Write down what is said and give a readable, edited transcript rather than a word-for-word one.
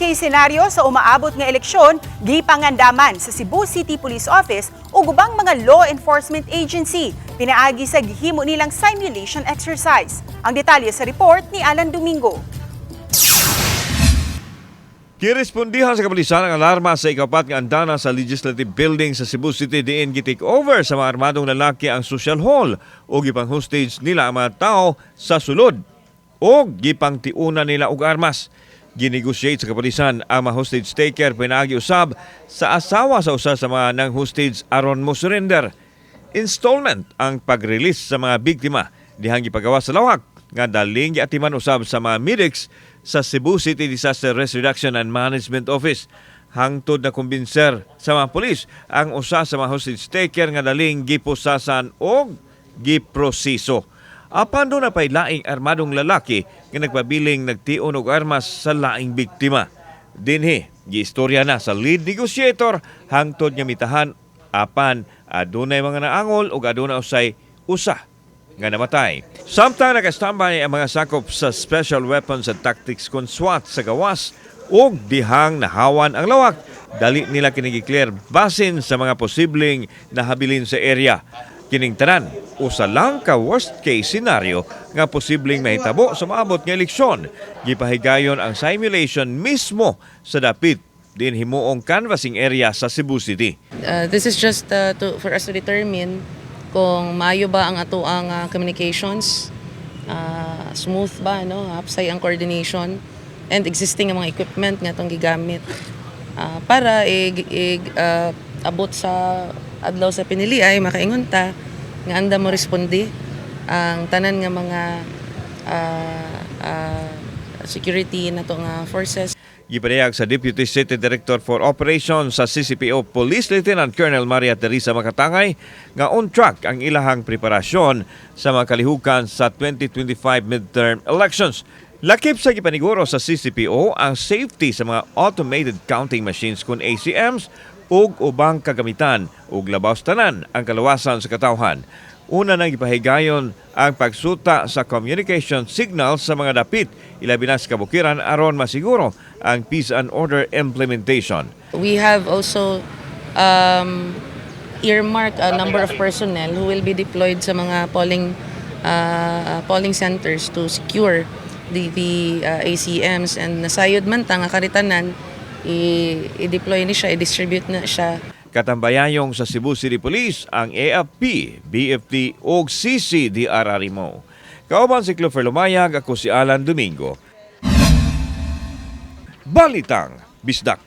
case senaryo sa umaabot nga eleksyon, gipangandaman sa Cebu City Police Office o gubang mga law enforcement agency. Pinaagi sa gihimo nilang simulation exercise. Ang detalye sa report ni Alan Domingo. Kirespondihan sa kapulisan ang alarma sa ikapat nga andana sa Legislative Building sa Cebu City diin gi-take over sa mga armadong lalaki ang social hall o gipang hostage nila ang mga tao sa sulod o gipang tiuna nila og armas. Ginegotiate sa kapulisan ang mga hostage taker pinaagi usab sa asawa sa usa sa mga nang hostage aron mo surrender. Installment ang pag-release sa mga biktima dihang gipagawa sa lawak nga daling giatiman usab sa mga medics sa Cebu City Disaster Risk Reduction and Management Office. Hangtod na kumbinser sa mga pulis ang usa sa mga hostage taker nga daling gipusasan o giproseso. Apan doon na pa'y laing armadong lalaki nga nagpabiling nagtion og armas sa laing biktima. Dinhi, giistorya na sa lead negotiator hangtod nga mitahan apan adunay mga naangol ug aduna usay usa nga namatay. Samtang nakastambay ang mga sakop sa Special Weapons and Tactics kon SWAT sa gawas ug dihang nahawan ang lawak, dali nila kinigiklear basin sa mga posibleng nahabilin sa area. Kining tanan, usa lang ka worst case scenario nga posibleng mahitabo sa maabot nga eleksyon. Gipahigayon ang simulation mismo sa dapit din himuong canvassing area sa Cebu City. This is just for us to determine kung maayo ba ang ato ang communications, smooth ba, no? Hapsay ang coordination and existing ang mga equipment nga itong gigamit para abot sa adlaw sa pinili ay makaingon ta nga anda mo respondi ang tanan nga mga security na itong forces. Gipadayag sa Deputy City Director for Operations sa CCPO Police Lieutenant Colonel Maria Teresa Makatangay nga on track ang ilahang preparasyon sa mga kalihukan sa 2025 midterm elections. Lakip sa gipaniguro sa CCPO ang safety sa mga automated counting machines kun ACMs ug ubang kagamitan ug labaw tanan ang kalawasan sa katawhan. Una nang ipahigayon ang pagsuta sa communication signals sa mga dapit, ilabi na sa kabukiran aron masiguro ang peace and order implementation. We have also earmarked a number of personnel who will be deployed sa mga polling centers to secure the ACMs, and nasayod man ta nga karitanan i-deploy ni siya, i-distribute na siya. Katambayayong sa Cebu City Police ang AFP, BFT ug CCDRRMO. Kauban si Clover Lumayag, ako si Alan Domingo. Balitang Bisdak.